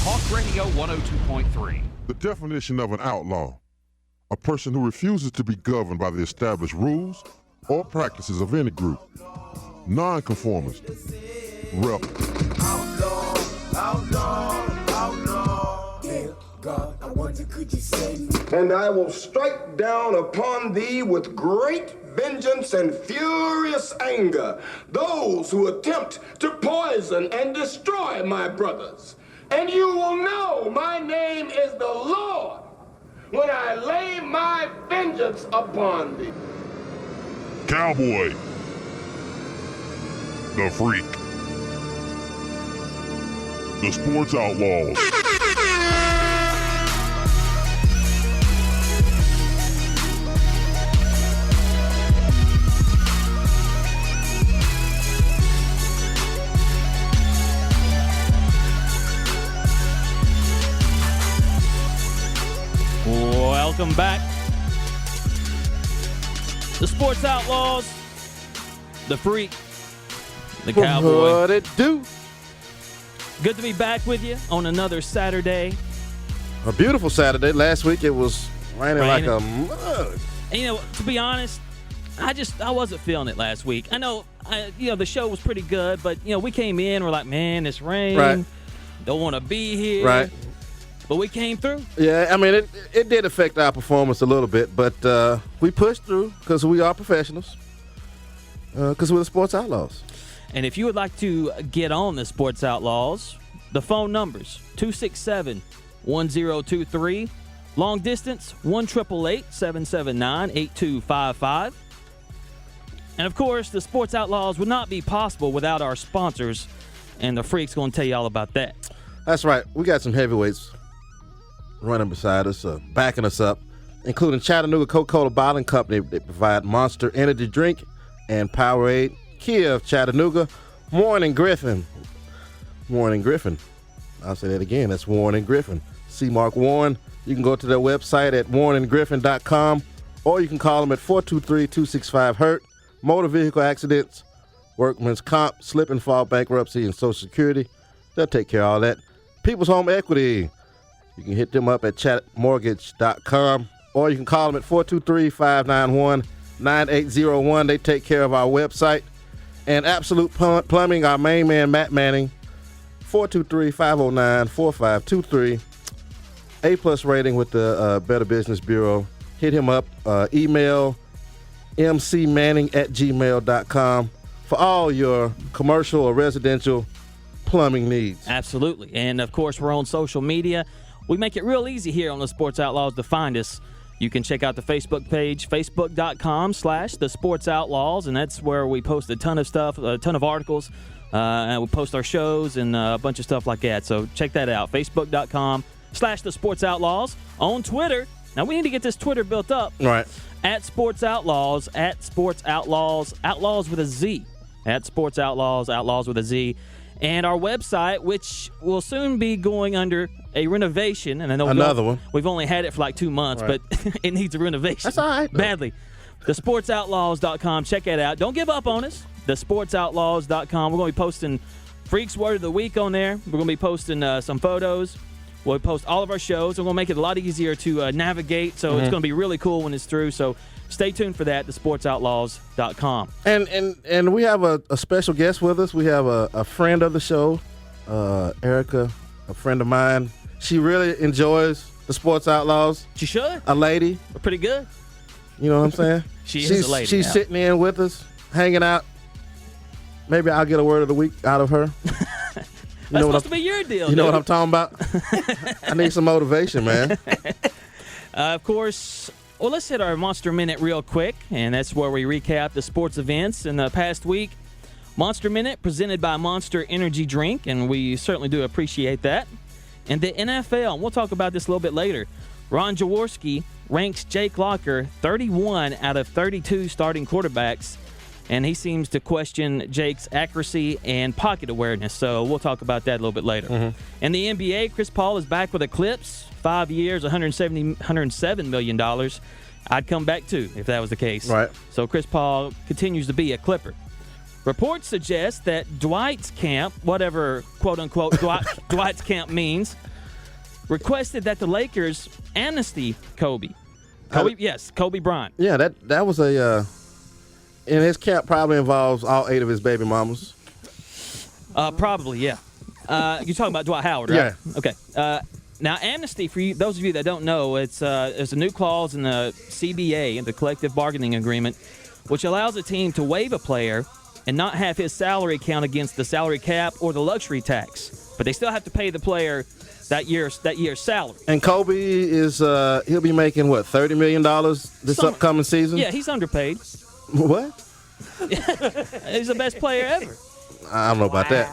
Talk Radio 102.3. The definition of an outlaw: a person who refuses to be governed by the established rules or practices of any group. Nonconformist. Rebel. Outlaw, outlaw, outlaw. Yeah, God, I wonder could you save me? And I will strike down upon thee with great vengeance and furious anger those who attempt to poison and destroy my brothers. And you will know my name is the Lord when I lay my vengeance upon thee. Cowboy. The Freak. The Sports Outlaws. Welcome back. The Sports Outlaws, the Freak, the Cowboy. What it do? Good to be back with you on another Saturday. A beautiful Saturday. Last week it was raining like a mug. And, to be honest, I wasn't feeling it last week. I know, the show was pretty good, but, we came in, we're like, man, it's rain. Right. Don't want to be here. Right. But we came through. Yeah, I mean, it did affect our performance a little bit, but we pushed through because we are professionals, because we're the Sports Outlaws. And if you would like to get on the Sports Outlaws, the phone numbers, 267-1023. Long distance, 1-888-779-8255. And, of course, the Sports Outlaws would not be possible without our sponsors, and the Freak's going to tell you all about that. That's right. We got some heavyweights running beside us, backing us up, including Chattanooga Coca-Cola Bottling Company. They provide Monster Energy Drink and Powerade. Kia of Chattanooga, Warren and Griffin. I'll say that again. That's Warren and Griffin. C. Mark Warren. You can go to their website at warrenandgriffin.com, or you can call them at 423-265-HURT. Motor vehicle accidents, workman's comp, slip and fall, bankruptcy, and Social Security. They'll take care of all that. People's Home Equity. You can hit them up at chatmortgage.com, or you can call them at 423-591-9801. They take care of our website. And Absolute Plumbing, our main man, Matt Manning, 423-509-4523. A+ rating with the Better Business Bureau. Hit him up. Email mcmanning@gmail.com for all your commercial or residential plumbing needs. Absolutely. And, of course, we're on social media. We make it real easy here on the Sports Outlaws to find us. You can check out the Facebook page, facebook.com/The Sports Outlaws, and that's where we post a ton of stuff, a ton of articles, and we post our shows and a bunch of stuff like that. So check that out, facebook.com/The Sports Outlaws. On Twitter, now we need to get this Twitter built up. Right. At Sports Outlaws, Outlaws with a Z. At Sports Outlaws, Outlaws with a Z. And our website, which will soon be going under a renovation. And I know another one. We've only had it for like 2 months, right. but it needs a renovation. That's all right. Badly. TheSportsOutlaws.com. Check that out. Don't give up on us. TheSportsOutlaws.com. We're going to be posting Freaks Word of the Week on there. We're going to be posting some photos. We'll post all of our shows. We're going to make it a lot easier to navigate. So it's going to be really cool when it's through. So stay tuned for that, TheSportsOutlaws.com. And we have a special guest with us. We have a friend of the show, Erica, a friend of mine. She really enjoys the Sports Outlaws. She should. A lady. We're pretty good. You know what I'm saying? She's a lady. She's sitting in with us, hanging out. Maybe I'll get a word of the week out of her. That's supposed to be your deal. You know what I'm talking about? I need some motivation, man. Of course, well, let's hit our Monster Minute real quick, and that's where we recap the sports events in the past week. Monster Minute presented by Monster Energy Drink, and we certainly do appreciate that. And the NFL, and we'll talk about this a little bit later. Ron Jaworski ranks Jake Locker 31 out of 32 starting quarterbacks, and he seems to question Jake's accuracy and pocket awareness. So we'll talk about that a little bit later. In the NBA, Chris Paul is back with Eclipse. 5 years, $107 million. I'd come back too if that was the case. Right. So Chris Paul continues to be a Clipper. Reports suggest that Dwight's camp, whatever quote-unquote Dwight's camp means, requested that the Lakers amnesty Kobe. Kobe Bryant. Yeah, that was a and his camp probably involves all 8 of his baby mamas. Probably, yeah. You're talking about Dwight Howard, right? Yeah. Okay. Now, amnesty, for you, those of you that don't know, there's a new clause in the CBA, the collective bargaining agreement, which allows a team to waive a player and not have his salary count against the salary cap or the luxury tax. But they still have to pay the player that year's salary. And Kobe is he'll be making what, $30 million this upcoming season? Yeah, he's underpaid. What? He's the best player ever. I don't know about that.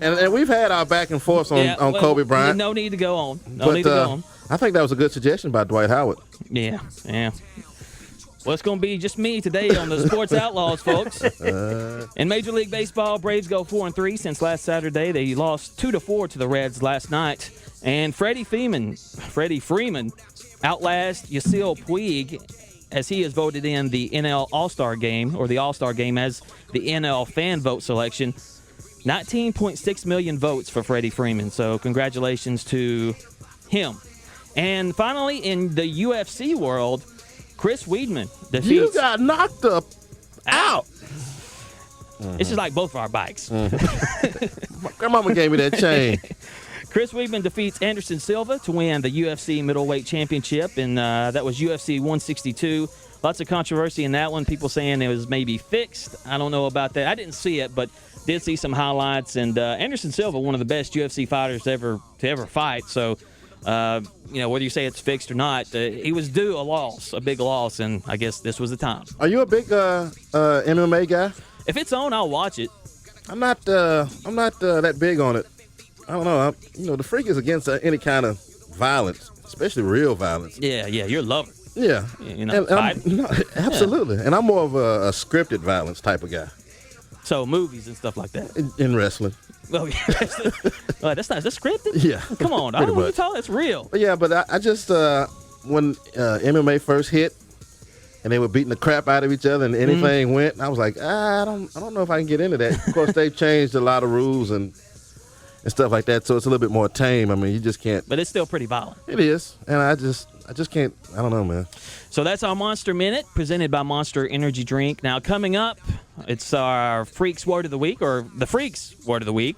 And we've had our back and forth on Kobe Bryant. No need to go on. No need to go on. I think that was a good suggestion by Dwight Howard. Yeah. Well, it's going to be just me today on the Sports Outlaws, folks. In Major League Baseball, Braves go 4-3 since last Saturday. They lost 2-4 to the Reds last night. And Freddie Freeman outlast Yasiel Puig as he is voted in the NL All-Star Game, or the All-Star Game as the NL fan vote selection. 19.6 million votes for Freddie Freeman, so congratulations to him. And finally, in the UFC world, Chris Weidman defeats... You got knocked out. Mm-hmm. It's just like both of our bikes. Mm-hmm. My grandmama gave me that chain. Chris Weidman defeats Anderson Silva to win the UFC middleweight championship, and that was UFC 162. Lots of controversy in that one. People saying it was maybe fixed. I don't know about that. I didn't see it, but did see some highlights. And Anderson Silva, one of the best UFC fighters to ever fight. So, whether you say it's fixed or not, he was due a big loss, and I guess this was the time. Are you a big MMA guy? If it's on, I'll watch it. I'm not that big on it. I don't know. The freak is against any kind of violence, especially real violence. Yeah, you're a lover. Yeah. Absolutely. Yeah. And I'm more of a scripted violence type of guy. So movies and stuff like that. In wrestling. Oh, yeah. That's scripted? Yeah. Come on. I don't know what you're talking. It's real. Yeah, but I just, when MMA first hit and they were beating the crap out of each other and anything went, I was like, I don't know if I can get into that. Of course, they've changed a lot of rules and stuff like that, so it's a little bit more tame. I mean, you just can't. But it's still pretty violent. It is, and I just can't. I don't know, man. So that's our Monster Minute, presented by Monster Energy Drink. Now, coming up, it's our Freaks Word of the Week, or the Freaks Word of the Week.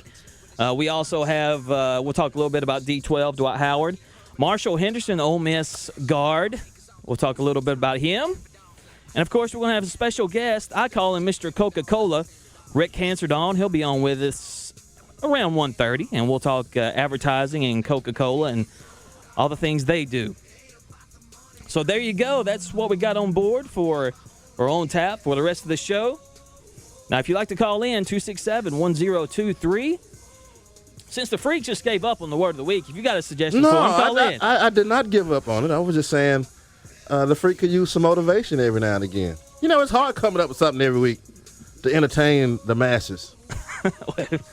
We also have, we'll talk a little bit about D12, Dwight Howard. Marshall Henderson, Ole Miss guard. We'll talk a little bit about him. And, of course, we're going to have a special guest. I call him Mr. Coca-Cola, Rick Hanserdon. He'll be on with us around 1:30, and we'll talk advertising and Coca-Cola and all the things they do. So there you go. That's what we got on board or on tap for the rest of the show. Now, if you'd like to call in, 267-1023. Since the Freak just gave up on the Word of the Week, if you got a suggestion for him, call in. I did not give up on it. I was just saying the Freak could use some motivation every now and again. It's hard coming up with something every week to entertain the masses.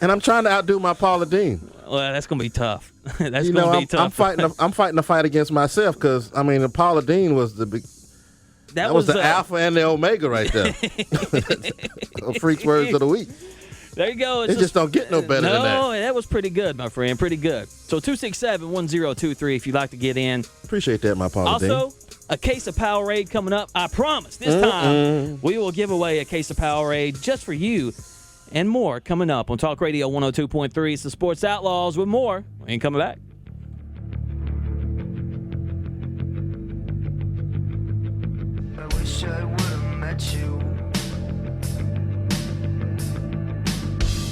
And I'm trying to outdo my Paula Dean. Well, that's going to be tough. That's going to be tough. I'm fighting a fight against myself because, Paula Dean was the big... That was the alpha and the omega right there. Freaks Words of the Week. There you go. It just don't get no better than that. No, that was pretty good, my friend. Pretty good. So 267-1023 if you'd like to get in. Appreciate that, my Paula Dean. Also, a case of Powerade coming up. I promise this time we will give away a case of Powerade just for you. And more coming up on Talk Radio 102.3. It's the Sports Outlaws with more. We ain't coming back. I wish I would have met you.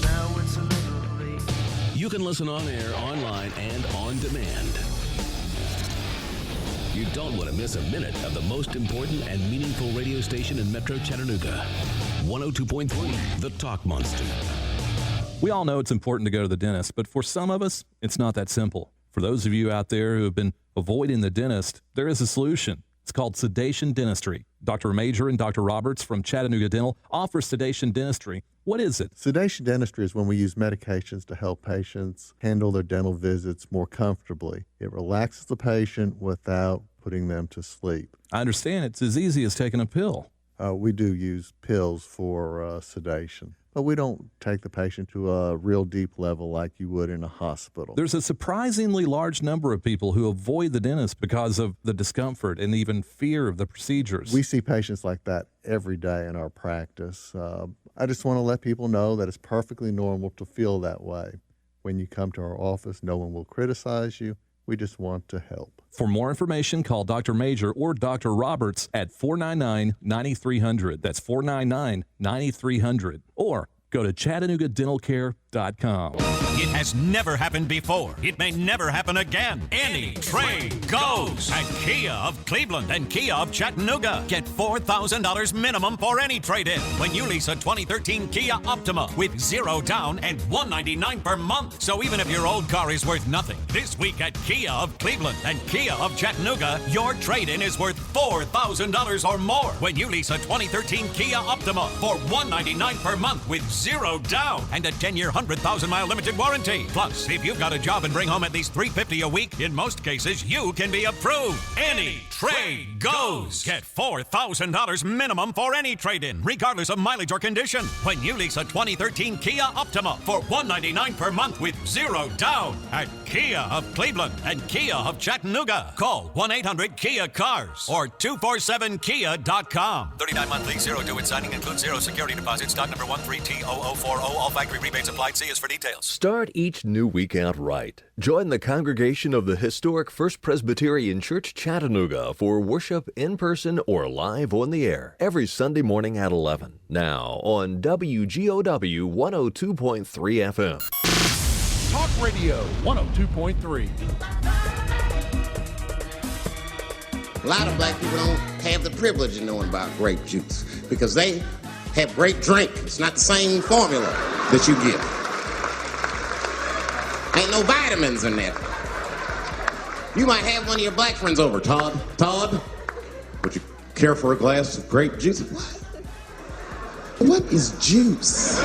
Now it's a little late. You can listen on air, online, and on demand. You don't want to miss a minute of the most important and meaningful radio station in Metro Chattanooga. 102.3, The Talk Monster. We all know it's important to go to the dentist, but for some of us, it's not that simple. For those of you out there who have been avoiding the dentist, there is a solution. It's called sedation dentistry. Dr. Major and Dr. Roberts from Chattanooga Dental offer sedation dentistry. What is it? Sedation dentistry is when we use medications to help patients handle their dental visits more comfortably. It relaxes the patient without putting them to sleep. I understand it's as easy as taking a pill. We do use pills for sedation. but we don't take the patient to a real deep level like you would in a hospital. There's a surprisingly large number of people who avoid the dentist because of the discomfort and even fear of the procedures. We see patients like that every day in our practice. I just want to let people know that it's perfectly normal to feel that way. When you come to our office, no one will criticize you. We just want to help. For more information, call Dr. Major or Dr. Roberts at 499-9300. That's 499-9300. Or go to ChattanoogaDentalCare.com. It has never happened before. It may never happen again. Any trade goes. At Kia of Cleveland and Kia of Chattanooga, get $4,000 minimum for any trade-in when you lease a 2013 Kia Optima with 0 down and $199 per month. So even if your old car is worth nothing, this week at Kia of Cleveland and Kia of Chattanooga, your trade-in is worth $4,000 or more when you lease a 2013 Kia Optima for $199 per month with 0 down and a 10-year, 100,000-mile limited warranty. Plus, if you've got a job and bring home at least $350 a week, in most cases, you can be approved. Any trade goes. Get $4,000 minimum for any trade-in, regardless of mileage or condition, when you lease a 2013 Kia Optima for $199 per month with 0 down at Kia of Cleveland and Kia of Chattanooga. Call 1-800-KIA-CARS or 247kia.com. 39 monthly, 0 due in signing, includes 0 security deposit, stock number 13T0040. All factory rebates applied. See us for details. Start each new week out right. Join the congregation of the historic First Presbyterian Church Chattanooga for worship in person or live on the air every Sunday morning at 11. Now on WGOW 102.3 FM. Talk Radio 102.3. A lot of black people don't have the privilege of knowing about grape juice because they have grape drink. It's not the same formula that you get. Ain't no vitamins in that. You might have one of your black friends over. Todd, would you care for a glass of grape juice? What is juice?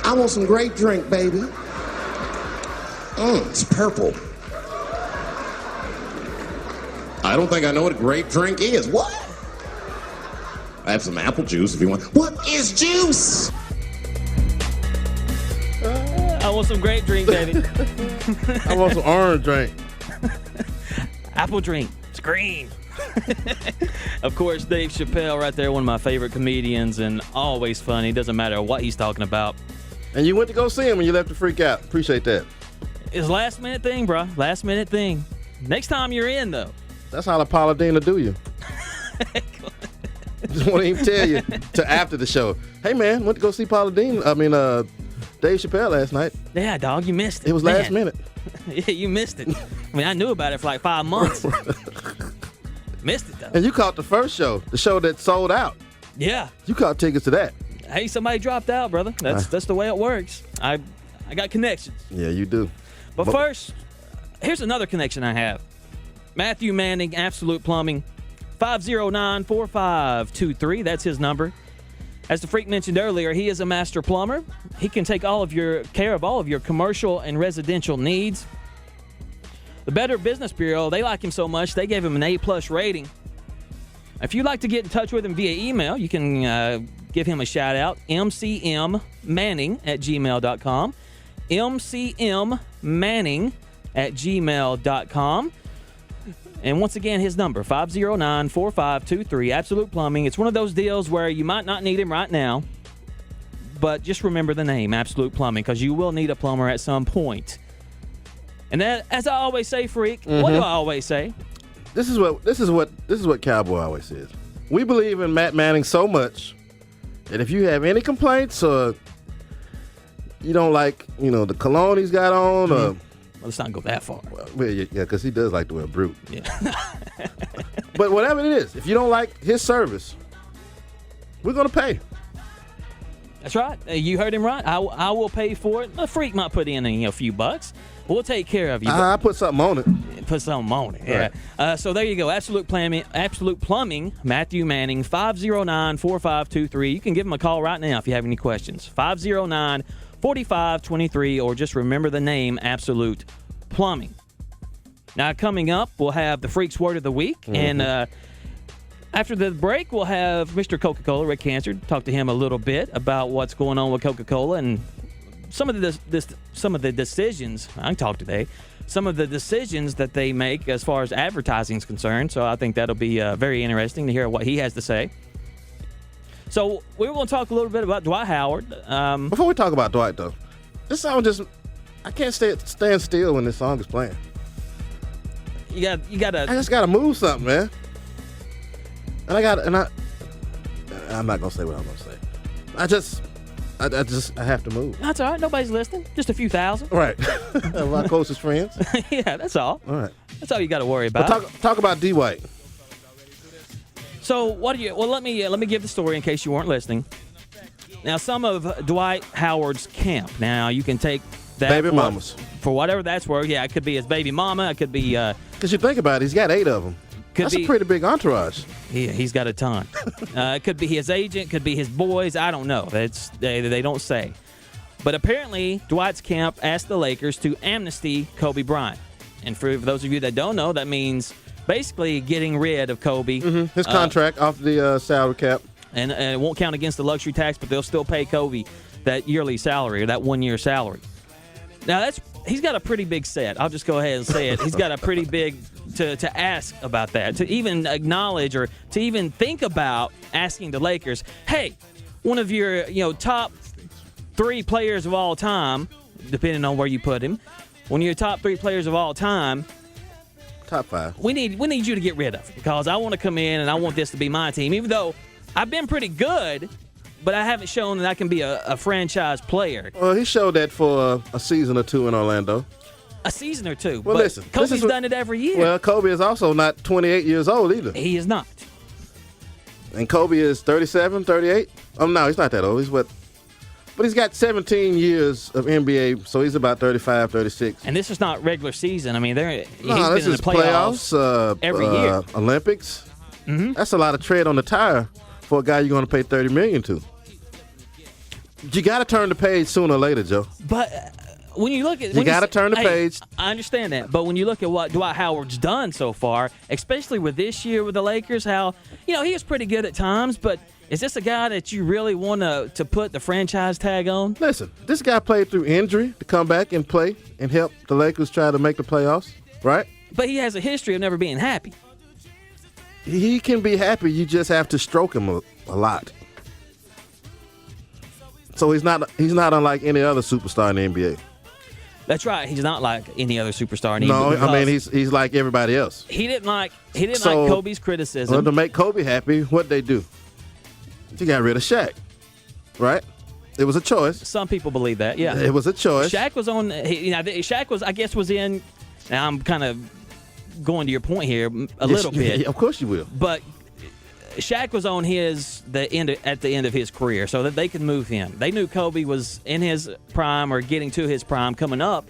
I want some grape drink, baby. It's purple. I don't think I know what a grape drink is. What? I have some apple juice if you want. What is juice? I want some grape drink, baby. I want some orange drink. Apple drink. It's green. Of course, Dave Chappelle right there, one of my favorite comedians, and always funny. Doesn't matter what he's talking about. And you went to go see him and you left to freak out. Appreciate that. It's last minute thing, bro. Last minute thing. Next time you're in, though. That's how the Paula Dean will do you. Just want to even tell you to after the show. Hey, man, went to go see Paula Dean. Dave Chappelle last night. Yeah, dog, you missed it. It was last minute. Yeah, you missed it. I mean, I knew about it for like 5 months. Missed it, though. And you caught the first show, the show that sold out. Yeah. You caught tickets to that. Hey, somebody dropped out, brother. That's the way it works. I got connections. Yeah, you do. But first, here's another connection I have. Matthew Manning, Absolute Plumbing, 509-4523. That's his number. As the freak mentioned earlier, he is a master plumber. He can take care of all of your commercial and residential needs. The Better Business Bureau, they like him so much, they gave him an A+ rating. If you'd like to get in touch with him via email, you can give him a shout out, mcmmanning@gmail.com. mcmmanning@gmail.com. And once again, his number, 509-4523, Absolute Plumbing. It's one of those deals where you might not need him right now, but just remember the name, Absolute Plumbing, because you will need a plumber at some point. And that, as I always say, freak, what do I always say? This is what Cowboy always says. We believe in Matt Manning so much that if you have any complaints or you don't like, the cologne he's got on, or let's not go that far. Well, yeah, because he does like to wear brute. Yeah. But whatever it is, if you don't like his service, we're going to pay. That's right. You heard him right. I will pay for it. A freak might put in a few bucks. We'll take care of you. I put something on it. Put something on it. Yeah. Right. So there you go. Absolute Plumbing. Matthew Manning. 509-4523. You can give him a call right now if you have any questions. 509-4523, or just remember the name Absolute Plumbing. Now coming up, we'll have the Freak's Word of the Week, and I After the break, we'll have Mr. Coca-Cola, Rick Hansard, talk to him a little bit about what's going on with Coca-Cola and some of the decisions. I can talk today. Some of the decisions that they make as far as advertising is concerned. So I think that'll be very interesting to hear what he has to say. So we're going to talk a little bit about Dwight Howard. Before we talk about Dwight, though, this song I can't stand still when this song is playing. You got to. I just got to move something, man. And I'm not gonna say what I'm gonna say. I have to move. That's all right. Nobody's listening. Just a few thousand. Right. My closest friends. Yeah, that's all. All right. That's all you got to worry about. But talk about D. White. So what do you? Well, let me give the story in case you weren't listening. Now, some of Dwight Howard's camp. Now, you can take that baby mamas for whatever that's worth. Yeah, it could be his baby mama. It could be. Because you think about it, he's got 8 of them. That's a pretty big entourage. Yeah, he's got a ton. It could be his agent, could be his boys. I don't know. They don't say. But apparently, Dwight's camp asked the Lakers to amnesty Kobe Bryant. And for those of you that don't know, that means basically getting rid of Kobe. Mm-hmm. His contract off the salary cap. And it won't count against the luxury tax, but they'll still pay Kobe that yearly salary or that 1 year salary. Now, he's got a pretty big set. I'll just go ahead and say it. He's got a pretty big to ask about that, to even acknowledge or to even think about asking the Lakers, hey, one of your top 3 players of all time, depending on where you put him, one of your top 3 players of all time, top 5, we need you to get rid of because I want to come in and I want this to be my team, even though I've been pretty good, but I haven't shown that I can be a franchise player. Well, he showed that for a season or 2 in Orlando. A season or 2. Well, but listen. Kobe's done it every year. Well, Kobe is also not 28 years old either. He is not. And Kobe is 37, 38? Oh, no, he's not that old. But he's got 17 years of NBA, so he's about 35, 36. And this is not regular season. I mean, he's been this in is the playoffs every year. Olympics. Mm-hmm. That's a lot of tread on the tire for a guy you're going to pay $30 million to. You got to turn the page sooner or later, Joe. But when you look at you got to turn the page. I understand that, but when you look at what Dwight Howard's done so far, especially with this year with the Lakers, how he was pretty good at times, but is this a guy that you really want to put the franchise tag on? Listen, this guy played through injury to come back and play and help the Lakers try to make the playoffs, right? But he has a history of never being happy. He can be happy. You just have to stroke him a lot. So he's not unlike any other superstar in the NBA. That's right. He's not like any other superstar in the NBA. No, I mean he's like everybody else. He didn't like Kobe's criticism. Well, to make Kobe happy, what'd they do? They got rid of Shaq, right? It was a choice. Some people believe that. Yeah, it was a choice. Shaq was on. Shaq was. I guess was in. Now I'm kind of going to your point here a little bit. Yeah, of course you will. But Shaq was on at the end of his career, so that they could move him. They knew Kobe was in his prime or getting to his prime coming up.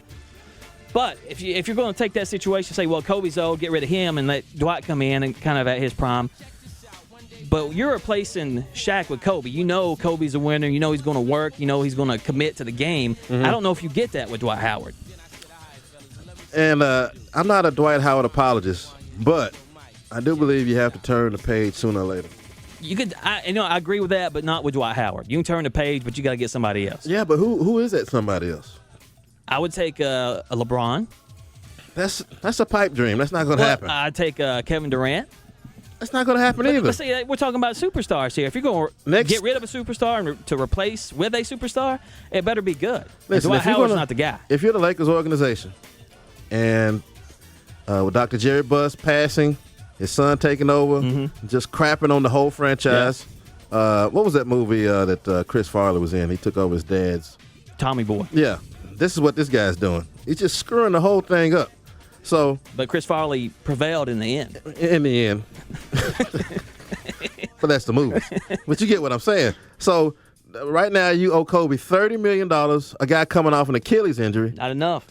But if you're going to take that situation, say, well, Kobe's old, get rid of him and let Dwight come in and kind of at his prime. But you're replacing Shaq with Kobe. You know Kobe's a winner. You know he's going to work. You know he's going to commit to the game. Mm-hmm. I don't know if you get that with Dwight Howard. And I'm not a Dwight Howard apologist, but I do believe you have to turn the page sooner or later. You could, I agree with that, but not with Dwight Howard. You can turn the page, but you got to get somebody else. Yeah, but who is that somebody else? I would take a LeBron. That's a pipe dream. That's not going to happen. I'd take Kevin Durant. That's not going to happen either. Let's see, we're talking about superstars here. If you're going to get rid of a superstar and to replace with a superstar, it better be good. Listen, Dwight Howard's not the guy. If you're the Lakers organization, and with Dr. Jerry Buss passing, his son taking over, just crapping on the whole franchise. Yeah. What was that movie that Chris Farley was in? He took over his dad's. Tommy Boy. Yeah. This is what this guy's doing. He's just screwing the whole thing up. But Chris Farley prevailed in the end. In the end. But that's the movie. But you get what I'm saying. So right now you owe Kobe $30 million, a guy coming off an Achilles injury. Not enough.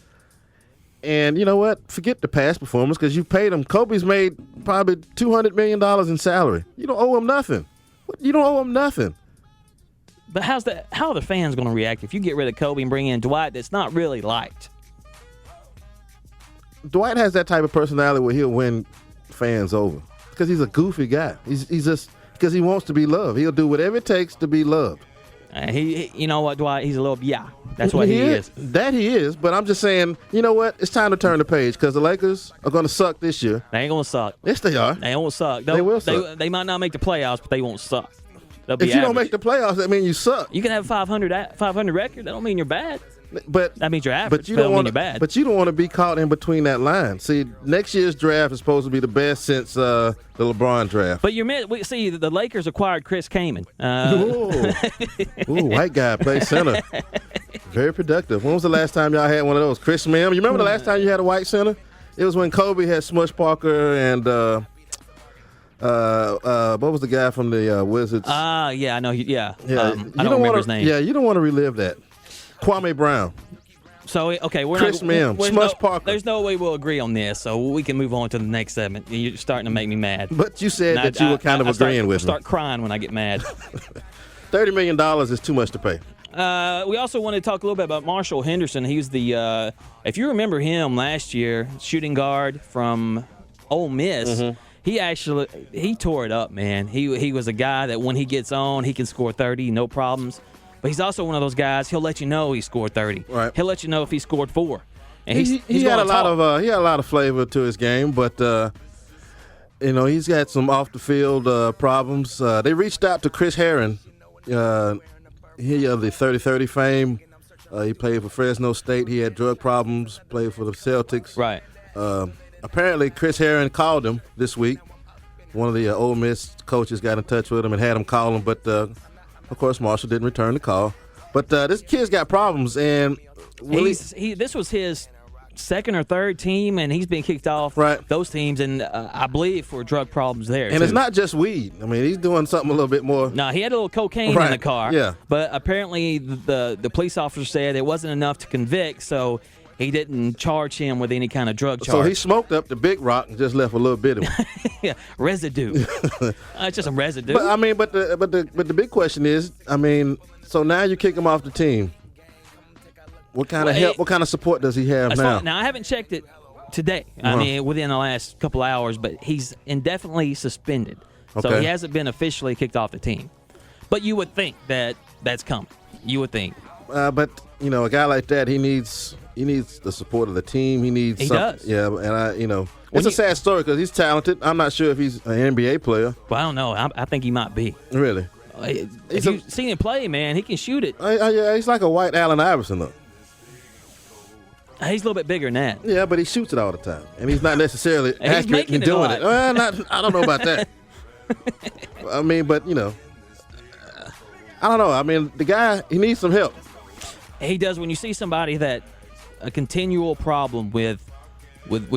And you know what? Forget the past performance because you paid him. Kobe's made probably $200 million in salary. You don't owe him nothing. You don't owe him nothing. But how are the fans going to react if you get rid of Kobe and bring in Dwight that's not really liked? Dwight has that type of personality where he'll win fans over. because he's a goofy guy. He's just because he wants to be loved. He'll do whatever it takes to be loved. He you know what, Dwight? He's a little That's what he is. That he is. But I'm just saying, you know what? It's time to turn the page because the Lakers are going to suck this year. They ain't going to suck. Yes, they are. They won't suck. They will suck. They might not make the playoffs, but they won't suck. They'll be if you average. don't make the playoffs, that means you suck. You can have 500 record. That don't mean you're bad. But that means you're average. But you don't mean you're bad. But you don't want to be caught in between that line. See, next year's draft is supposed to be the best since the LeBron draft. But see, the Lakers acquired Chris Kaman. Ooh, white guy plays center. Very productive. When was the last time y'all had one of those? Chris Mim. You remember the last time you had a white center? It was when Kobe had Smush Parker and what was the guy from the Wizards? Yeah, I know. Yeah. I don't remember his name. Yeah, you don't want to relive that. Kwame Brown. So, okay, Chris Mim, Smush Parker. There's no way we'll agree on this, so we can move on to the next segment. You're starting to make me mad. But you said that you were kind of agreeing with me. I start crying when I get mad. $30 million is too much to pay. We also want to talk a little bit about Marshall Henderson. He's the, if you remember him last year, shooting guard from Ole Miss. Mm-hmm. He tore it up, man. He was a guy that when he gets on, he can score 30, no problems. But he's also one of those guys. He'll let you know he scored 30. Right. He'll let you know if he scored 4. And he had a lot of flavor to his game, but he's got some off the field problems. They reached out to Chris Herron. He of the 30-30 fame. He played for Fresno State. He had drug problems. Played for the Celtics. Right. Apparently, Chris Herron called him this week. One of the Ole Miss coaches got in touch with him and had him call him, but of course, Marshall didn't return the call. But this kid's got problems, and this was his second or third team, and he's been kicked off those teams, and I believe for drug problems there. And too. It's not just weed. I mean, he's doing something a little bit more. No, he had a little cocaine in the car. Yeah. But apparently the police officer said it wasn't enough to convict, so he didn't charge him with any kind of drug charge. So he smoked up the big rock and just left a little bit of it. Yeah, residue. It's just a residue. But I mean, but the big question is, I mean, so now you kick him off the team. What kind of help? What kind of support does he have now? Now I haven't checked it today. I mean, within the last couple hours, but he's indefinitely suspended, so he hasn't been officially kicked off the team. But you would think that's coming. You would think. But a guy like that, he needs the support of the team. He does. Yeah, and it's a sad story because he's talented. I'm not sure if he's an NBA player. Well, I don't know. I think he might be. Really? If you've seen him play, man, he can shoot it. Yeah, he's like a white Allen Iverson, though. He's a little bit bigger than that. Yeah, but he shoots it all the time, and he's not necessarily accurate in doing it. Well, I don't know about that. I mean, but I don't know. I mean, the guy, he needs some help. He does. When you see somebody that a continual problem with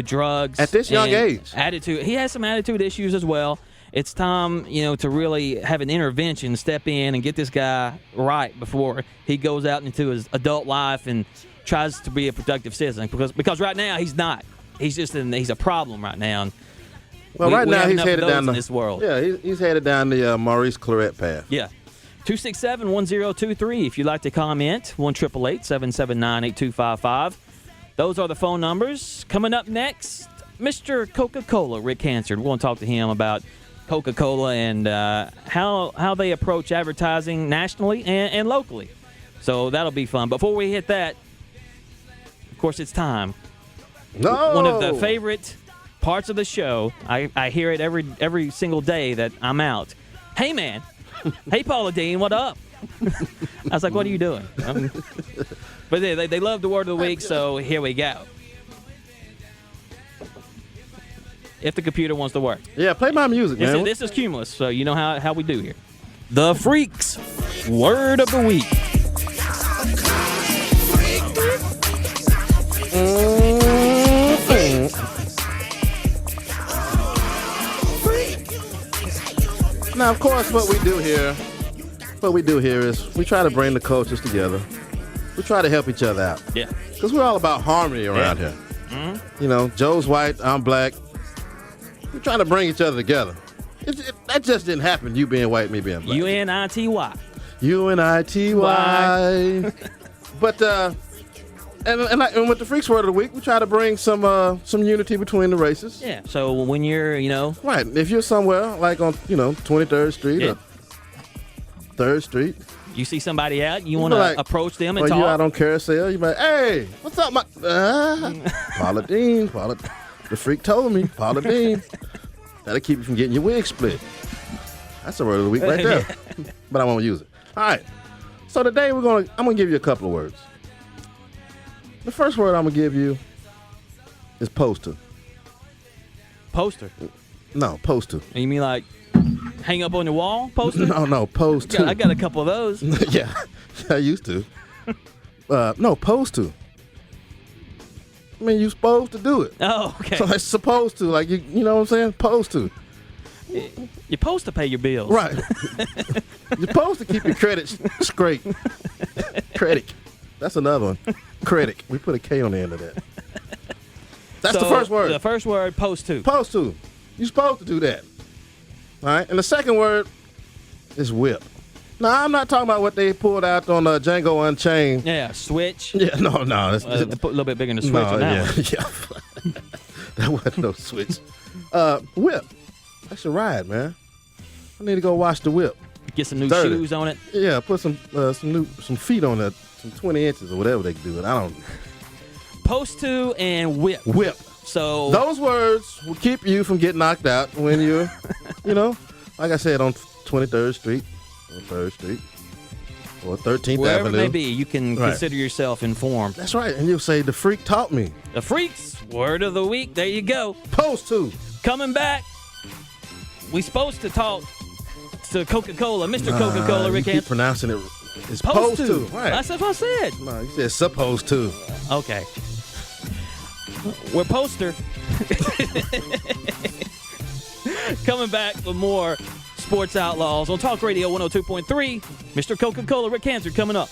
drugs at this young age, attitude. He has some attitude issues as well. It's time, to really have an intervention, step in and get this guy right before he goes out into his adult life and tries to be a productive citizen. Because right now he's not. He's he's a problem right now. And right now he's headed down this world. Yeah, he's headed down the Maurice Claret path. Yeah. 267-1023 if you'd like to comment. 1-888-779-8255. Those are the phone numbers. Coming up next, Mr. Coca-Cola, Rick Hansard. We're going to talk to him about Coca-Cola and how they approach advertising nationally and locally. So that'll be fun. Before we hit that, of course, it's time. No! One of the favorite parts of the show. I hear it every single day that I'm out. Hey, man. Hey, Paula Dean, what up? I was like, what are you doing? But they love the word of the week, so here we go. If the computer wants to work. Yeah, play my music, man. This is Cumulus, so you know how we do here. The Freaks Word of the Week. Now, of course, what we do here is we try to bring the coaches together. We try to help each other out. Yeah. Because we're all about harmony around here. Mm-hmm. Joe's white, I'm black. We're trying to bring each other together. That just didn't happen, you being white, me being black. U-N-I-T-Y. U-N-I-T-Y. But And with the Freaks Word of the Week, we try to bring some unity between the races. Yeah. So when you're, right. If you're somewhere like on 23rd Street or 3rd Street, you see somebody out, you want to approach them and or talk. you out on carousel, you like, hey, what's up, Paula Dean, the freak told me, Paula Dean. That'll keep you from getting your wig split. That's the word of the week right there. But I won't use it. All right. So today I'm gonna give you a couple of words. The first word I'm gonna give you is poster. Poster? No, poster. And you mean like hang up on the wall poster? No, poster. I got a couple of those. Yeah, I used to. No, poster. I mean, you're supposed to do it. Oh, okay. So it's supposed to, like you know what I'm saying? Supposed to. You're supposed to pay your bills. Right. You're supposed to keep your credit straight. Credit. That's another one. Credit. We put a K on the end of that. That's the first word. The first word, post to. Post to. You're supposed to do that. All right. And the second word is whip. Now, I'm not talking about what they pulled out on Django Unchained. Yeah, switch. Yeah, no. They put a little bit bigger than the switch on that one. Yeah. That wasn't no switch. Whip. That's a ride, man. I need to go wash the whip. Get some new shoes on it. Yeah, put some feet on it, some 20 inches or whatever they can do it. I don't. Post to and whip. Whip. So those words will keep you from getting knocked out when you're, like I said, on 23rd Street or 3rd Street or 13th wherever Avenue. it may be, you can consider yourself informed. That's right, and you'll say the freak taught me. The Freaks Word of the Week. There you go. Post to. Coming back. We supposed to talk to Coca-Cola, Mr. Coca-Cola, Rick You keep Hansen. pronouncing it. It's supposed to. Right. That's what I said. No, you said supposed to. Okay. We're poster. Coming back with more Sports Outlaws on Talk Radio 102.3. Mr. Coca-Cola, Rick Hansen, coming up.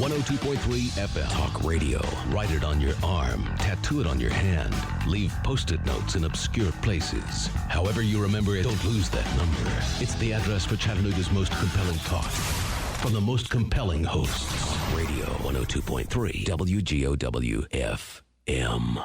102.3 FM. Talk Radio. Write it on your arm. Tattoo it on your hand. Leave Post-it notes in obscure places. However you remember it, don't lose that number. It's the address for Chattanooga's most compelling talk. From the most compelling hosts. Radio 102.3 WGOW FM.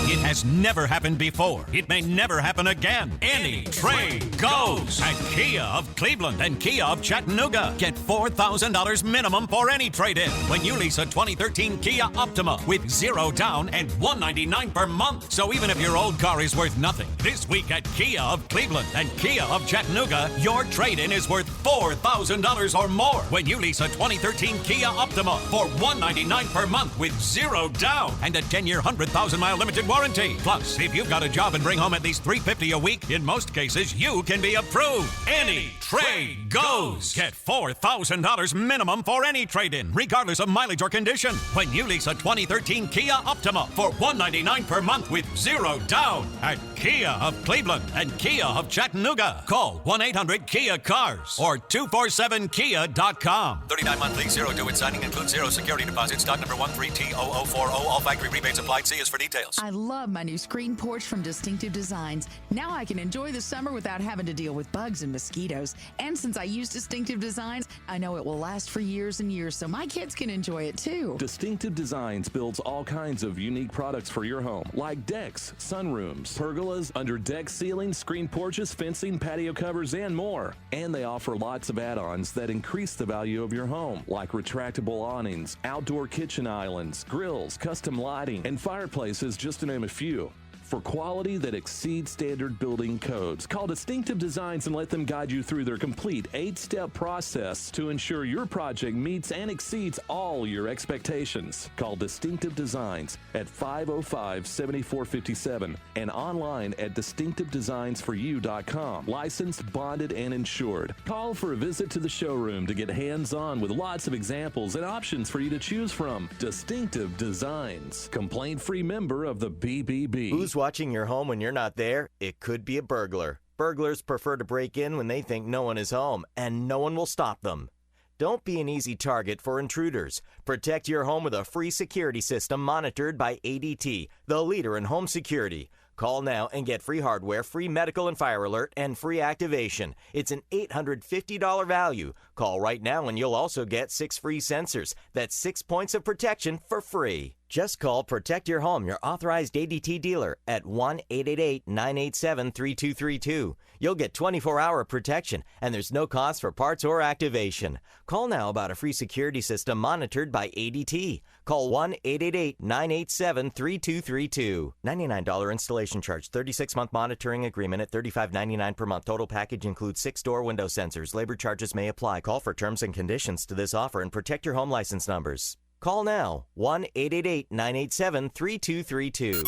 It has never happened before. It may never happen again. Any train goes at Kia of Cleveland and Kia of Chattanooga. Get $4,000 minimum for any trade-in when you lease a 2013 Kia Optima with 0 down and $199 per month. So even if your old car is worth nothing, this week at Kia of Cleveland and Kia of Chattanooga, your trade-in is worth $4,000 or more when you lease a 2013 Kia Optima for $199 per month with 0 down and a 10-year 100,000-mile limited warranty. Plus, if you've got a job and bring home at least $350 a week, in most cases, you can be approved. Any trade goes. Get $4,000 minimum for any trade-in, regardless of mileage or condition. When you lease a 2013 Kia Optima for $199 per month with 0 down at Kia of Cleveland and Kia of Chattanooga. Call 1-800-KIA-CARS or 247kia.com. 39-month lease, 0 due at signing, includes 0 security deposit. Stock number 13T0040. All factory rebates applied. See us for details. I love my new screen porch from Distinctive Designs. Now I can enjoy the summer without having to deal with bugs and mosquitoes. And since I use Distinctive Designs, I know it will last for years and years, so my kids can enjoy it too. Distinctive Designs builds all kinds of unique products for your home, like decks, sunrooms, pergolas, under-deck ceilings, screen porches, fencing, patio covers, and more. And they offer lots of add-ons that increase the value of your home, like retractable awnings, outdoor kitchen islands, grills, custom lighting, and fireplaces, just to name a few. For quality that exceeds standard building codes, call Distinctive Designs and let them guide you through their complete 8-step process to ensure your project meets and exceeds all your expectations. Call Distinctive Designs at 505-7457 and online at distinctivedesignsforyou.com. Licensed, bonded, and insured. Call for a visit to the showroom to get hands-on with lots of examples and options for you to choose from. Distinctive Designs. Complaint-free member of the BBB. Who's watching your home when you're not there? It could be a burglar. Burglars prefer to break in when they think no one is home, and no one will stop them. Don't be an easy target for intruders. Protect your home with a free security system monitored by ADT, the leader in home security. Call now and get free hardware, free medical and fire alert, and free activation. It's an $850 value. Call right now and you'll also get 6 free sensors. That's 6 points of protection for free. Just call Protect Your Home, your authorized ADT dealer, at 1-888-987-3232. You'll get 24-hour protection, and there's no cost for parts or activation. Call now about a free security system monitored by ADT. Call 1-888-987-3232. $99 installation charge, 36-month monitoring agreement at $35.99 per month. Total package includes 6 door window sensors. Labor charges may apply. Call for terms and conditions to this offer and protect your home license numbers. Call now, 1-888-987-3232.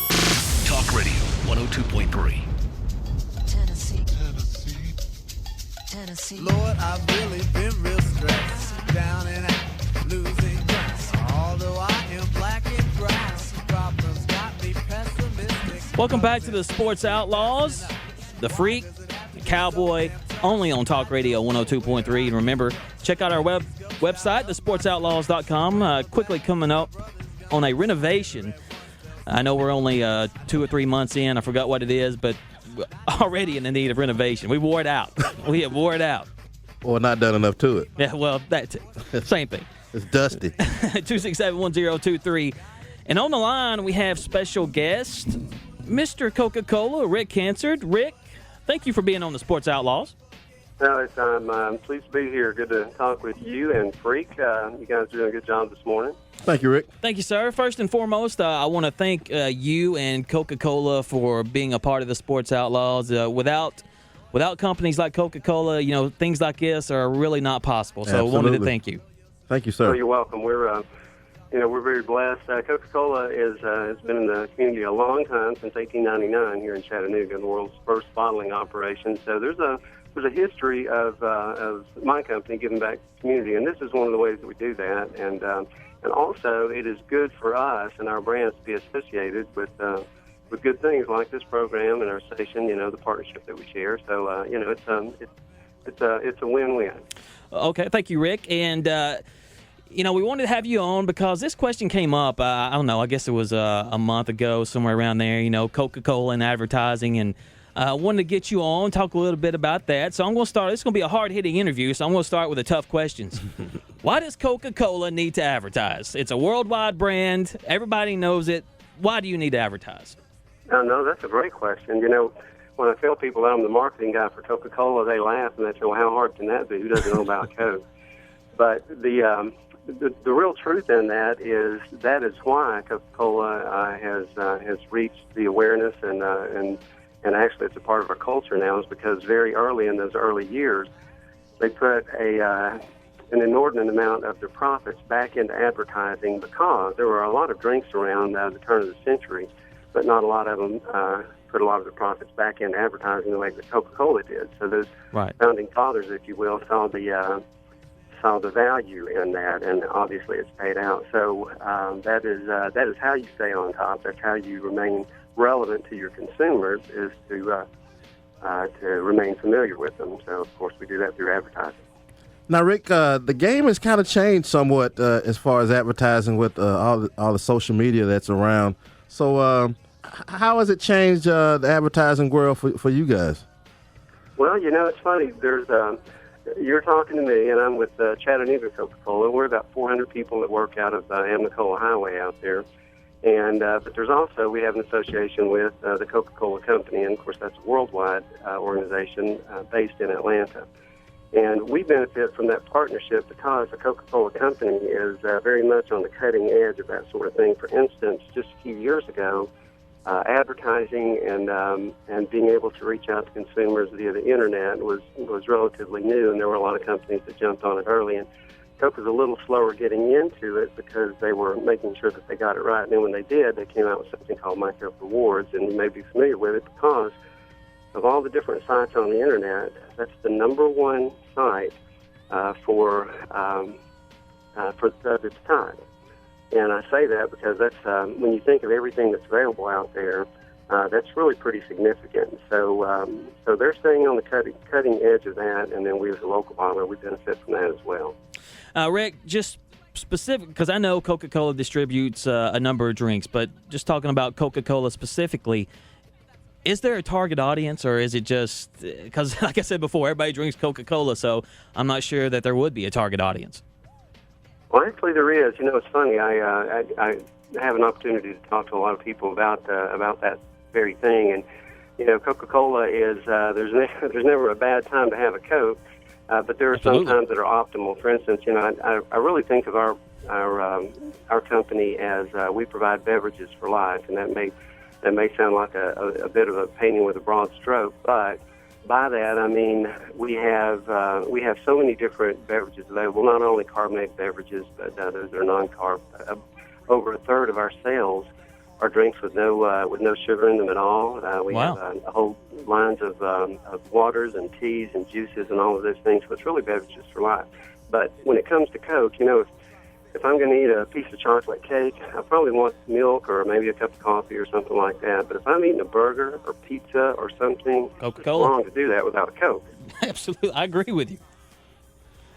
Talk Radio 102.3. Tennessee. Lord, I've really been real stressed, down and out, losing grass. Although I am black and grass, problems got me pessimistic. Welcome back to the Sports Outlaws. The Freak, the Cowboy, only on Talk Radio 102.3. And remember, check out our website, thesportsoutlaws.com. Quickly coming up on a renovation. I know we're only 2 or 3 months in. I forgot what it is, but already in the need of renovation. We wore it out. We have wore it out. Or not done enough to it. Yeah, well, that too. Same thing. It's dusty. 267-1023. And on the line, we have special guest, Mr. Coca-Cola, Rick Hansard. Rick, thank you for being on the Sports Outlaws. No, I'm pleased to be here. Good to talk with you and Freak. You guys are doing a good job this morning. Thank you, Rick. Thank you, sir. First and foremost, I want to thank you and Coca-Cola for being a part of the Sports Outlaws. Without companies like Coca-Cola, things like this are really not possible. So I wanted to thank you. Thank you, sir. Oh, you're welcome. We're very blessed. Coca-Cola has been in the community a long time, since 1899 here in Chattanooga, the world's first bottling operation. So there's a history of my company giving back to the community, and this is one of the ways that we do that. And also, it is good for us and our brands to be associated with good things like this program and our station. The partnership that we share. So it's a win-win. Okay, thank you, Rick. And we wanted to have you on because this question came up. I don't know. I guess it was a month ago, somewhere around there. Coca-Cola and advertising, and wanted to get you on, talk a little bit about that. So I'm going to start. It's going to be a hard-hitting interview, so I'm going to start with the tough questions. Why does Coca-Cola need to advertise? It's a worldwide brand. Everybody knows it. Why do you need to advertise? No, that's a great question. When I tell people I'm the marketing guy for Coca-Cola, they laugh and they say, well, how hard can that be? Who doesn't know about Coke? But the real truth in that is why Coca-Cola has reached the awareness and actually it's a part of our culture now, is because very early in those early years, they put an inordinate amount of their profits back into advertising, because there were a lot of drinks around the turn of the century, but not a lot of them put a lot of their profits back into advertising the way that Coca-Cola did. So those founding fathers, if you will, saw the value in that, and obviously it's paid out. So that is how you stay on top. That's how you remain relevant to your consumers, is to remain familiar with them. So of course we do that through advertising. Now, Rick, the game has kind of changed somewhat as far as advertising with all the social media that's around. So how has it changed the advertising world for you guys? Well, it's funny. There's you're talking to me, and I'm with Chattanooga Coca-Cola. We're about 400 people that work out of Amnicola Highway out there. And but there's also, we have an association with the Coca-Cola Company, and of course that's a worldwide organization based in Atlanta. And we benefit from that partnership because the Coca-Cola Company is very much on the cutting edge of that sort of thing. For instance, just a few years ago, advertising and being able to reach out to consumers via the internet was relatively new, and there were a lot of companies that jumped on it early. And Coke was a little slower getting into it because they were making sure that they got it right. And then when they did, they came out with something called My Coke Rewards, and you may be familiar with it because of all the different sites on the internet. That's the number one site for its time. And I say that because that's when you think of everything that's available out there, that's really pretty significant. So they're staying on the cutting edge of that, and then we as a local bottler, we benefit from that as well. Rick, just specific, because I know Coca-Cola distributes a number of drinks, but just talking about Coca-Cola specifically, Is there a target audience, or is it just because, like I said before, everybody drinks Coca-Cola, so I'm not sure that there would be a target audience. Well, actually, there is. It's funny. I have an opportunity to talk to a lot of people about that very thing, and Coca-Cola is there's never a bad time to have a Coke, but there are some times that are optimal. For instance, I really think of our company as we provide beverages for life, and that may sound like a bit of a painting with a broad stroke, but by that I mean we have so many different beverages available. Not only carbonated beverages, but those are non-carb. Over a third of our sales are drinks with no sugar in them at all. We have a whole lines of waters and teas and juices and all of those things. So it's really beverages for life. But when it comes to Coke, if I'm going to eat a piece of chocolate cake, I probably want milk or maybe a cup of coffee or something like that. But if I'm eating a burger or pizza or something, Coca-Cola. It's wrong to do that without a Coke. Absolutely. I agree with you.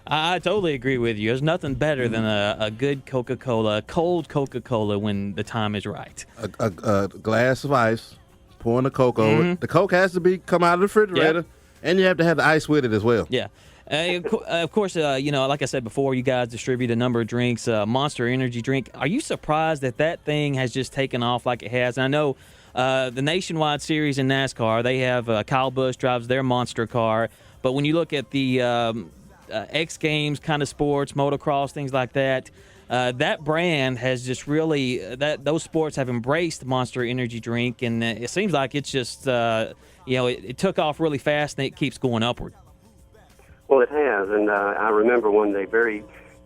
I totally agree with you. There's nothing better than a good Coca-Cola, cold Coca-Cola when the time is right. A glass of ice, pouring the Coke over it. The Coke has to come out of the refrigerator, and you have to have the ice with it as well. Yeah. Of course, like I said before, you guys distribute a number of drinks. Monster Energy drink. Are you surprised that thing has just taken off like it has? And I know the Nationwide Series in NASCAR, they have Kyle Busch drives their Monster car. But when you look at the X Games kind of sports, motocross, things like that, that brand has just really those sports have embraced Monster Energy drink, and it seems like it's just it took off really fast and it keeps going upward. Well, it has, and I remember one day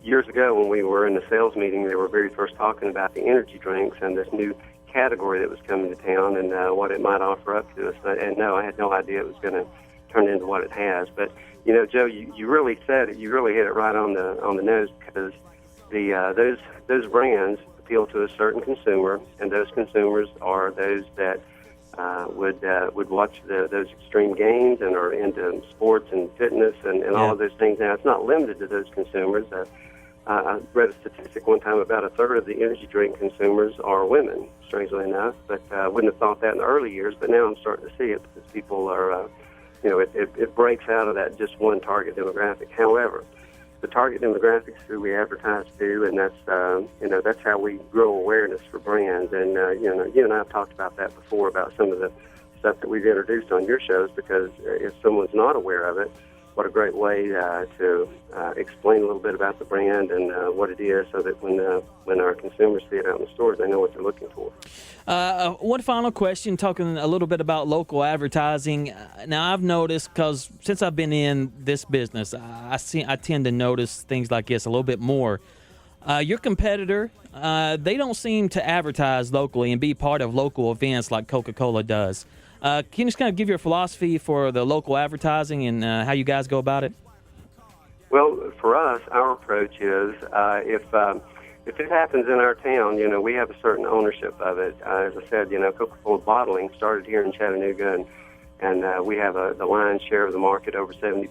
years ago when we were in the sales meeting, they were very first talking about the energy drinks and this new category that was coming to town and what it might offer up to us. And no, I had no idea it was going to turn into what it has. But Joe, you really said it. You really hit it right on the nose, because those brands appeal to a certain consumer, and those consumers are those that would watch those extreme games and are into sports and fitness and all of those things. Now, it's not limited to those consumers. I read a statistic one time about a third of the energy drink consumers are women, strangely enough, but I wouldn't have thought that in the early years, but now I'm starting to see it because people are, it breaks out of that just one target demographic. However, the target demographics who we advertise to, and that's how we grow awareness for brands. And you and I have talked about that before, about some of the stuff that we've introduced on your shows, because if someone's not aware of it, what a great way to explain a little bit about the brand and what it is, so that when our consumers see it out in the stores, they know what they're looking for. One final question, talking a little bit about local advertising. Now, I've noticed, because since I've been in this business, I tend to notice things like this a little bit more. Your competitor, they don't seem to advertise locally and be part of local events like Coca-Cola does. Can you just kind of give your philosophy for the local advertising and how you guys go about it? Well, for us, our approach is if it happens in our town, we have a certain ownership of it. As I said, Coca-Cola bottling started here in Chattanooga, and we have the lion's share of the market, over 70%.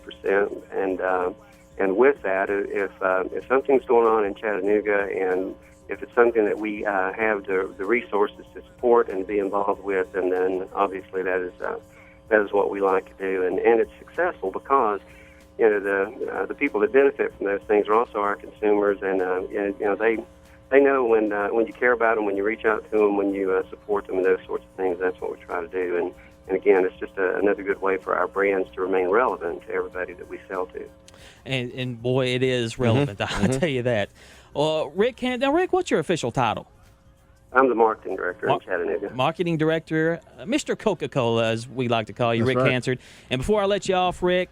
And with that, if something's going on in Chattanooga, and if it's something that we have the resources to support and be involved with, and then obviously that is what we like to do, and it's successful because the people that benefit from those things are also our consumers, and they know when you care about them, when you reach out to them, when you support them, and those sorts of things. That's what we try to do, and again, it's just another good way for our brands to remain relevant to everybody that we sell to. And boy, it is relevant. I'll tell you that. Rick, what's your official title? I'm the marketing director in Chattanooga. Marketing director, Mr. Coca-Cola, as we like to call you. That's Rick right. Hansard. And before I let you off, Rick,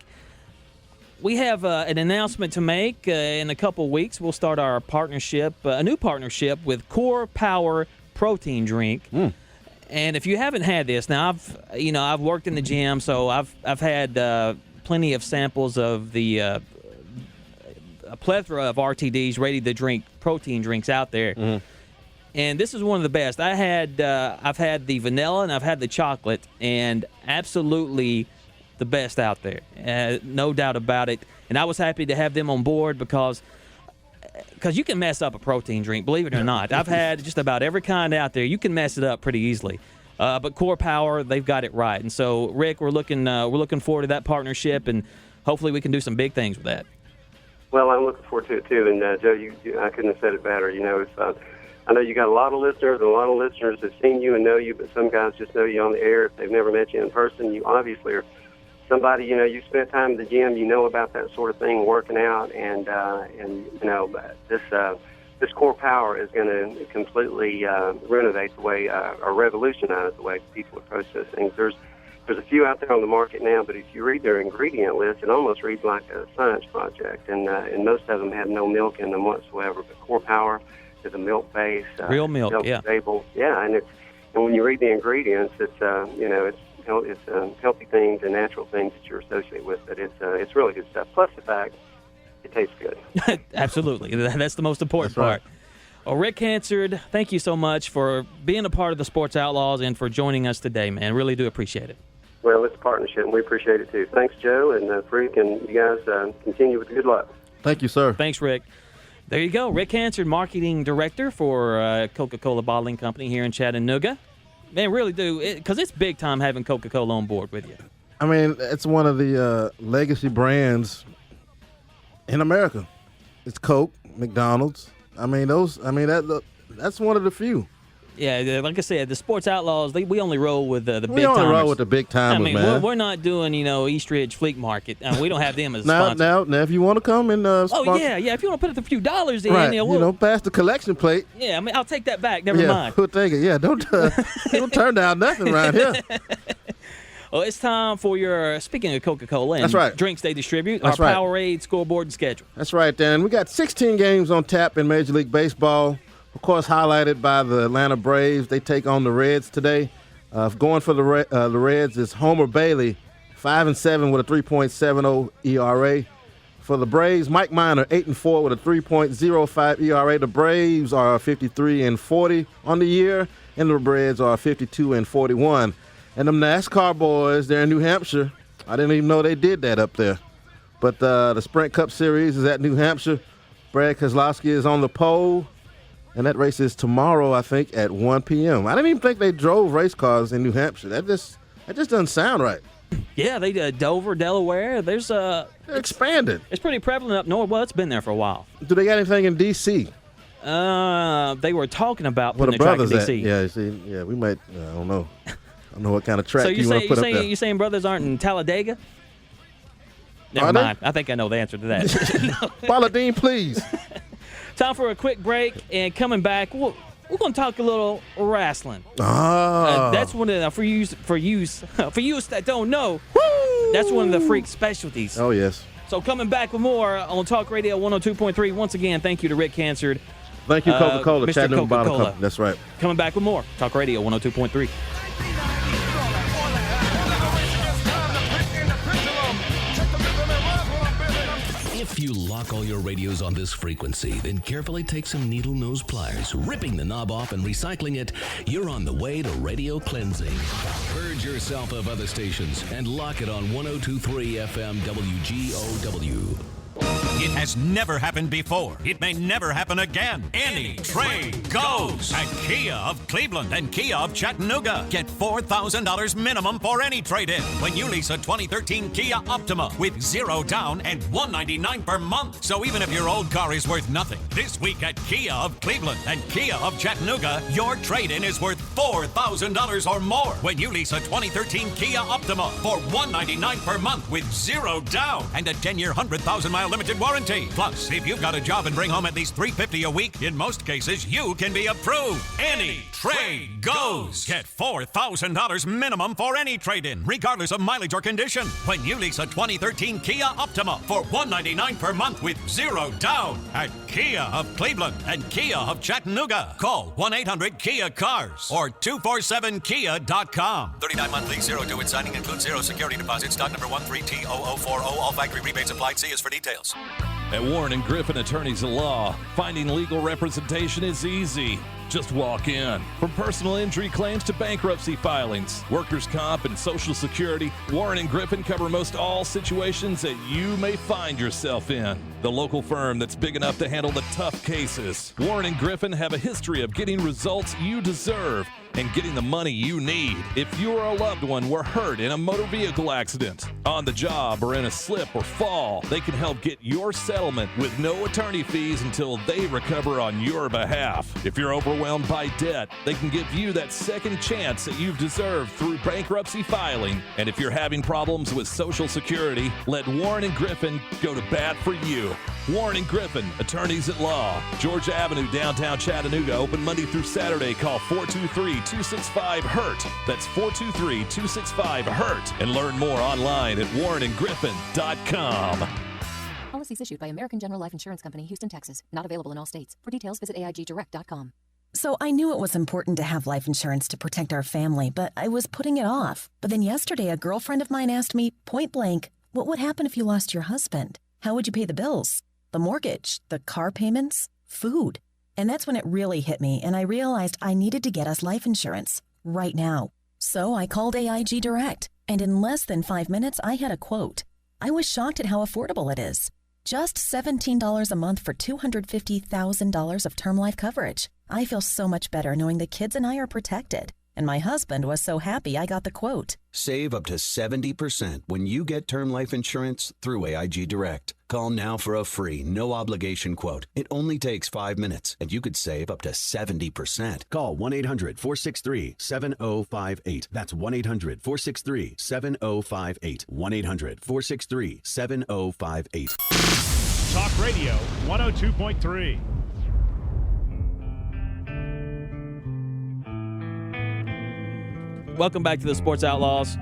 we have an announcement to make. In a couple of weeks, we'll start our partnership, a new partnership with Core Power Protein Drink. And if you haven't had this, now I've worked in the gym, so I've had plenty of samples of the a plethora of RTDs, ready-to-drink protein drinks out there. And this is one of the best. I've had the vanilla and I've had the chocolate, and absolutely the best out there. No doubt about it. And I was happy to have them on board because you can mess up a protein drink, believe it or not. I've had just about every kind out there. You can mess it up pretty easily. But Core Power, they've got it right. And so, Rick, we're looking forward to that partnership, and hopefully we can do some big things with that. Well, I'm looking forward to it, too. And, Joe, I couldn't have said it better. You know, I know you got a lot of listeners, and a lot of listeners have seen you and know you, but some guys just know you on the air. If they've never met you in person, you obviously are somebody, you know, you spent time in the gym, you know about that sort of thing, working out, and you know, this Core Power is going to completely renovate the way, or revolutionize the way people approach those things. There's a few out there on the market now, but if you read their ingredient list, it almost reads like a science project, and most of them have no milk in them whatsoever. But Core Power is a milk base, real milk, stable, and when you read the ingredients, it's you know, it's healthy things and natural things that you're associated with, but it's really good stuff. Plus the fact it tastes good. Absolutely. That's the most important part. Right. Well, Rick Hansard, thank you so much for being a part of the Sports Outlaws and for joining us today, man. Really do appreciate it. Well, it's a partnership, and we appreciate it, too. Thanks, Joe, and Freak, and you guys continue with good luck. Thank you, sir. Thanks, Rick. There you go. Rick Hansard, Marketing Director for Coca-Cola Bottling Company here in Chattanooga. Man, really do, because it's big time having Coca-Cola on board with you. I mean, it's one of the legacy brands in America. It's Coke, McDonald's. I mean, that's one of the few. Yeah, like I said, the Sports Outlaws, we only roll with the big timers. We only roll with the big timers, man. We're not doing, East Ridge Fleet Market. We don't have them as a now, sponsor. Now, if you want to come and sponsor. Oh, yeah, if you want to put a few dollars in. Right, pass the collection plate. Yeah, I'll take that back. Never mind. We'll take it. Yeah, don't turn down nothing around here. Well, it's time for your, speaking of Coca-Cola and That's right. drinks they distribute, That's our right. Powerade scoreboard and schedule. That's right, Dan. We got 16 games on tap in Major League Baseball. Of course, highlighted by the Atlanta Braves. They take on the Reds today. Going for the Reds is Homer Bailey, 5-7 with a 3.70 ERA. For the Braves, Mike Minor, 8-4 with a 3.05 ERA. The Braves are 53-40 on the year, and the Reds are 52-41. And them NASCAR boys, they're in New Hampshire. I didn't even know they did that up there. But the Sprint Cup Series is at New Hampshire. Brad Keselowski is on the pole. And that race is tomorrow, I think, at 1 p.m. I didn't even think they drove race cars in New Hampshire. That just doesn't sound right. Yeah, they Dover, Delaware. They're expanded. It's pretty prevalent up north. Well, it's been there for a while. Do they got anything in D.C.? They were talking about Where putting the a track in brothers D.C. at? Yeah, we might. I don't know. I don't know what kind of track So you want to put up there. You saying brothers aren't in Talladega? Never Are they? mind. I think I know the answer to that. Paula Dean, please. Time for a quick break, and coming back, we're going to talk a little wrestling. That's one of the for you that don't know. Woo! That's one of the Freak specialties. Oh yes. So coming back with more on Talk Radio 102.3. Once again, thank you to Rick Hansard. Thank you, Coca-Cola. Mr. Chattanooga Bottle Coca-Cola. Company. That's right. Coming back with more Talk Radio 102.3. If you lock all your radios on this frequency, then carefully take some needle nose pliers, ripping the knob off and recycling it, you're on the way to radio cleansing. Purge yourself of other stations and lock it on 102.3 FM WGOW. It has never happened before. It may never happen again. Any train goes at Kia of Cleveland and Kia of Chattanooga. Get $4,000 minimum for any trade-in when you lease a 2013 Kia Optima with 0 down and $199 per month. So even if your old car is worth nothing, this week at Kia of Cleveland and Kia of Chattanooga, your trade-in is worth $4,000 or more when you lease a 2013 Kia Optima for $199 per month with 0 down and a 10-year 100,000-mile limited warranty. Plus, if you've got a job and bring home at least $350 a week, in most cases, you can be approved. Any trade goes. Get $4,000 minimum for any trade-in, regardless of mileage or condition. When you lease a 2013 Kia Optima for $199 per month with 0 down at Kia of Cleveland and Kia of Chattanooga. Call 1-800-KIA-CARS or 247kia.com. 39-month lease, 0 due at signing, includes 0 security deposit. Stock number 13T0040. All factory rebates applied. See us for details. At Warren and Griffin Attorneys at Law, finding legal representation is easy. Just walk in. From personal injury claims to bankruptcy filings, workers' comp, and Social Security, Warren and Griffin cover most all situations that you may find yourself in. The local firm that's big enough to handle the tough cases. Warren and Griffin have a history of getting results you deserve. and getting the money you need. If you or a loved one were hurt in a motor vehicle accident, on the job, or in a slip or fall, they can help get your settlement with no attorney fees until they recover on your behalf. If you're overwhelmed by debt, they can give you that second chance that you've deserved through bankruptcy filing. And if you're having problems with Social Security, let Warren and Griffin go to bat for you. Warren and Griffin, attorneys at law. Georgia Avenue, downtown Chattanooga, open Monday through Saturday. Call 423-265-HURT. That's 423-265-HURT. And learn more online at warrenandgriffin.com. Policies issued by American General Life Insurance Company, Houston, Texas. Not available in all states. For details, visit AIGdirect.com. So I knew it was important to have life insurance to protect our family, but I was putting it off. But then yesterday, a girlfriend of mine asked me, point blank, what would happen if you lost your husband? How would you pay the bills? The mortgage, the car payments, food. And that's when it really hit me, and I realized I needed to get us life insurance right now. So I called AIG Direct, and in less than 5 minutes, I had a quote. I was shocked at how affordable it is. Just $17 a month for $250,000 of term life coverage. I feel so much better knowing the kids and I are protected. And my husband was so happy I got the quote. Save up to 70% when you get term life insurance through AIG Direct. Call now for a free, no-obligation quote. It only takes 5 minutes, and you could save up to 70%. Call 1-800-463-7058. That's 1-800-463-7058. 1-800-463-7058. Talk Radio 102.3. Welcome back to the Sports Outlaws.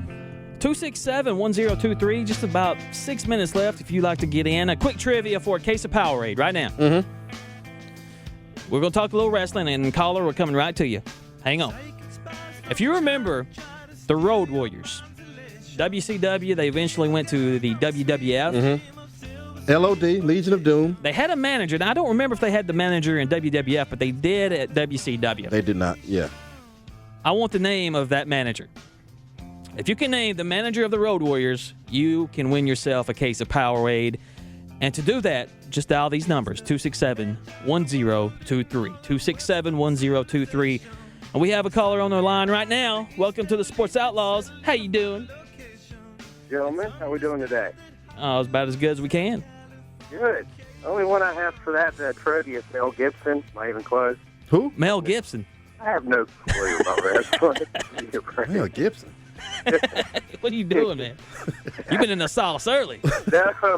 267-1023. Just about 6 minutes left if you'd like to get in. A quick trivia for a case of Powerade right now. Mm-hmm. We're going to talk a little wrestling, and caller, we're coming right to you. Hang on. If you remember the Road Warriors, WCW, they eventually went to the WWF. Mm-hmm. LOD, Legion of Doom. They had a manager. Now, I don't remember if they had the manager in WWF, but they did at WCW. They did not, yeah. I want the name of that manager. If you can name the manager of the Road Warriors, you can win yourself a case of Powerade. And to do that, just dial these numbers, 267-1023. 267-1023. And we have a caller on the line right now. Welcome to the Sports Outlaws. How you doing? Gentlemen, how we doing today? As about as good as we can. Good. The only one I have for that trivia is Mel Gibson. Not even close. Who? Mel Gibson. I have no clue about wrestling. Mel Gibson. What are you doing, man? You've been in the sauce early. No. I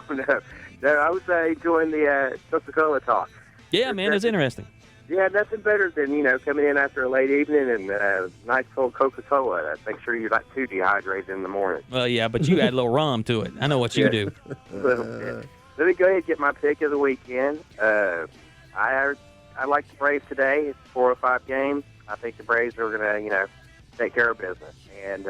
was enjoying the Coca-Cola talk. Yeah, man, it's interesting. Yeah, nothing better than, coming in after a late evening and nice cold Coca-Cola. Make sure you're not too dehydrated in the morning. Well, yeah, but you add a little rum to it. I know what you do. Let me go ahead and get my pick of the weekend. I like the Braves today. It's a 4-5 game. I think the Braves are going to, take care of business. And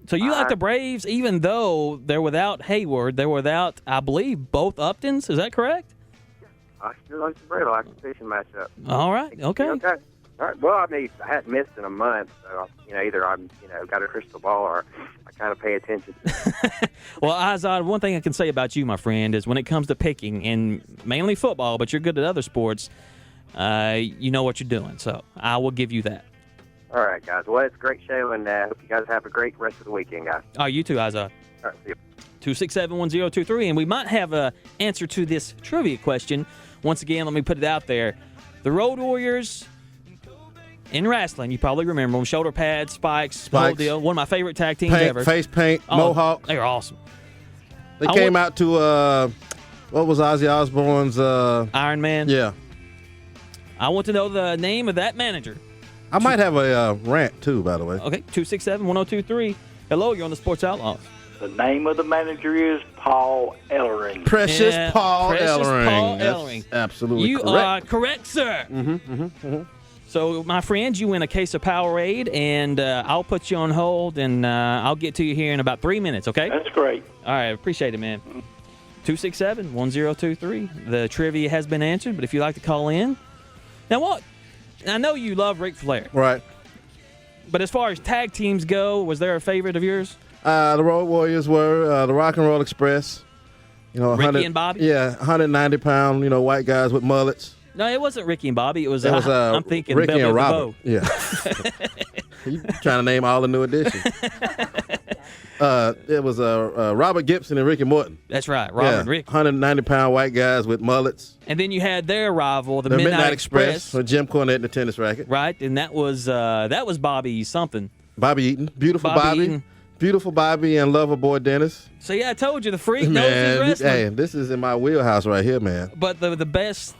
so you like the Braves, even though they're without Hayward, they're without, I believe, both Uptons. Is that correct? I still like the Braves. I like the pitching matchup. All right. Okay. Okay. All right. Well, I hadn't missed in a month, so either I'm got a crystal ball or I kind of pay attention. Well, Azad, one thing I can say about you, my friend, is when it comes to picking, and mainly football, but you're good at other sports, you know what you're doing. So I will give you that. All right, guys. Well, it's a great show, and hope you guys have a great rest of the weekend, guys. Oh, you too, Azad. All right, see you. 267-1023, and we might have an answer to this trivia question. Once again, let me put it out there. The Road Warriors in wrestling, you probably remember them, shoulder pads, spikes, the whole deal. One of my favorite tag teams ever. Face paint, mohawk. They were awesome. They came out to, what was Ozzy Osbourne's? Iron Man? Yeah. I want to know the name of that manager. I might have a rant, too, by the way. Okay, 267-1023. Hello, you're on the Sports Outlaws. The name of the manager is Paul Ellering. Precious Paul Ellering. Paul That's Ellering. absolutely you correct. You are correct, sir. So, my friend, you win a case of Powerade, and I'll put you on hold, and I'll get to you here in about 3 minutes, okay? That's great. All right, appreciate it, man. 267-1023. The trivia has been answered, but if you'd like to call in. Now, what? I know you love Ric Flair. Right. But as far as tag teams go, was there a favorite of yours? The Road Warriors were the Rock and Roll Express. Ricky and Bobby? Yeah, 190-pound, white guys with mullets. No, it wasn't Ricky and Bobby. It was, I'm thinking Ricky Belle and Biv Robert. DeVoe. Yeah. You trying to name all the new additions. It was Robert Gibson and Ricky Morton. That's right, Robert and Rick. 190-pound white guys with mullets. And then you had their rival, the The Midnight Express. with Jim Cornette and the tennis racket. Right, and that was Bobby something. Bobby Eaton. Beautiful Bobby. Eaton. Beautiful Bobby and lover boy Dennis. So, yeah, I told you, the freak knows his Man, wrestling. hey, this is in my wheelhouse right here, man. But the best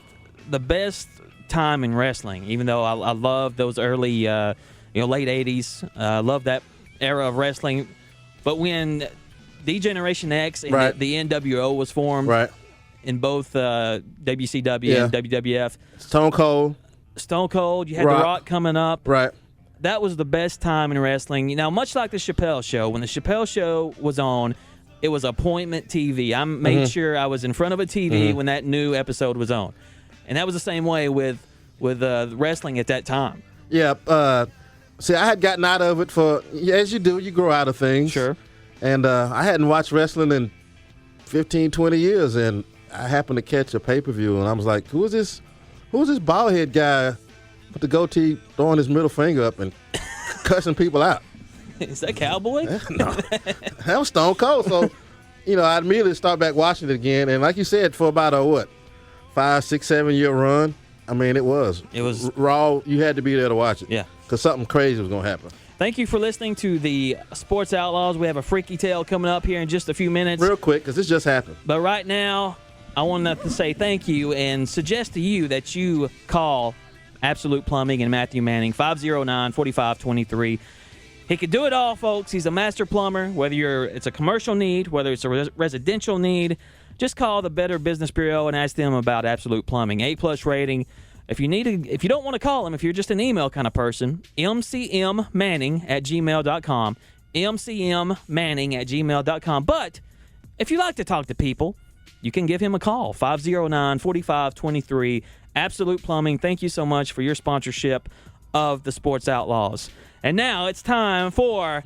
time in wrestling, even though I love those early, late 80s, I love that era of wrestling. But when D-Generation X and Right. the NWO was formed in both WCW and WWF. Stone Cold. You had The Rock coming up. Right. That was the best time in wrestling. Now, much like the Chappelle Show, when the Chappelle Show was on, it was appointment TV. I made sure I was in front of a TV when that new episode was on. And that was the same way with wrestling at that time. Yeah. See, I had gotten out of it as you do, you grow out of things. Sure. And I hadn't watched wrestling in 15, 20 years, and I happened to catch a pay-per-view, and I was like, who is this bald-head guy with the goatee throwing his middle finger up and cussing people out? Is that Cowboy? No. That was Stone Cold. So, I immediately start back watching it again, and like you said, for about a 5, 6, 7 year run, I mean, it was raw. You had to be there to watch it. Yeah. Because something crazy was going to happen. Thank you for listening to the Sports Outlaws. We have a freaky tale coming up here in just a few minutes. Real quick, because this just happened. But right now, I want to say thank you and suggest to you that you call Absolute Plumbing and Matthew Manning, 509-4523. He can do it all, folks. He's a master plumber. Whether it's a commercial need, whether it's a residential need, just call the Better Business Bureau and ask them about Absolute Plumbing. 8+ rating. If you don't want to call him, if you're just an email kind of person, mcmmanning@gmail.com, mcmmanning@gmail.com. But if you like to talk to people, you can give him a call, 509-4523. Absolute Plumbing, thank you so much for your sponsorship of the Sports Outlaws. And now it's time for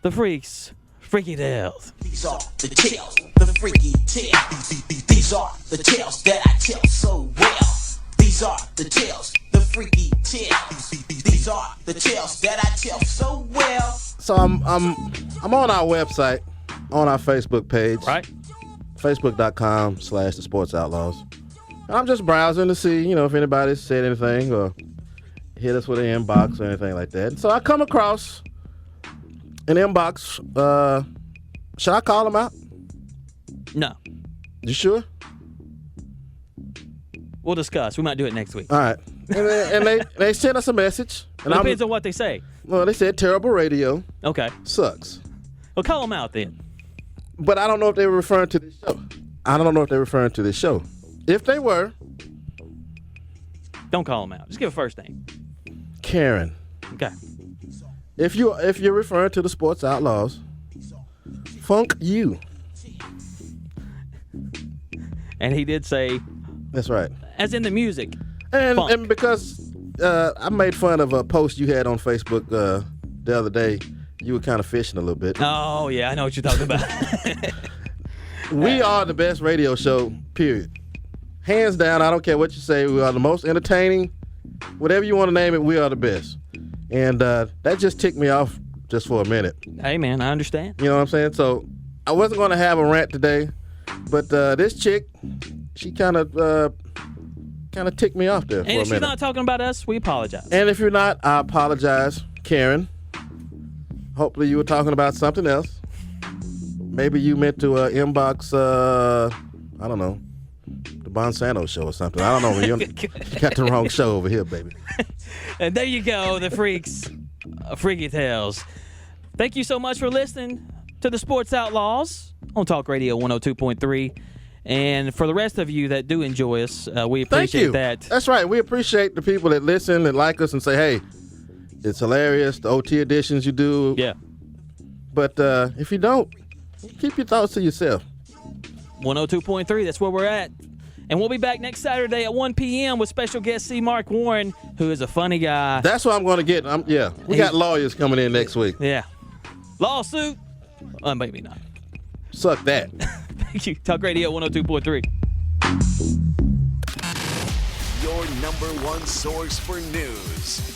the Freaks Freaky Tales. These are the tales, the freaky tales. These are the tales that I tell so well. These are the tales, the freaky tales. These are the tales that I tell so well. So I'm on our website, on our Facebook page. Right. Facebook.com/The Sports Outlaws. And I'm just browsing to see, if anybody's said anything or hit us with an inbox or anything like that. And so I come across an inbox. Should I call them out? No. You sure? We'll discuss. We might do it next week. All right. And they sent us a message. And It depends on what they say. Well, they said terrible radio. Okay. Sucks. Well, call them out then. But I don't know if they were referring to this show. If they were, don't call them out. Just give a first name. Karen. Okay. If you're referring to the Sports Outlaws, funk you. And he did say, that's right. As in the music. And because I made fun of a post you had on Facebook the other day. You were kind of fishing a little bit. Oh, yeah, I know what you're talking about. We are the best radio show, period. Hands down, I don't care what you say. We are the most entertaining. Whatever you want to name it, we are the best. And that just ticked me off just for a minute. Hey, man, I understand. You know what I'm saying? So I wasn't going to have a rant today, but this chick, she kind of ticked me off there for a minute. And if she's not talking about us, we apologize. And if you're not, I apologize, Karen. Hopefully you were talking about something else. Maybe you meant to inbox, I don't know, the Bonsanto show or something. I don't know. You got the wrong show over here, baby. And there you go, the Freaks, Freaky Tales. Thank you so much for listening to the Sports Outlaws on Talk Radio 102.3. And for the rest of you that do enjoy us, we appreciate that. That's right. We appreciate the people that listen and like us and say, hey, it's hilarious, the OT editions you do. Yeah. But if you don't, keep your thoughts to yourself. 102.3, that's where we're at. And we'll be back next Saturday at 1 p.m. with special guest C. Mark Warren, who is a funny guy. That's what I'm going to get. We got lawyers coming in next week. Yeah. Lawsuit? Maybe not. Suck that. Thank you. Talk Radio 102.3. #1 source for news.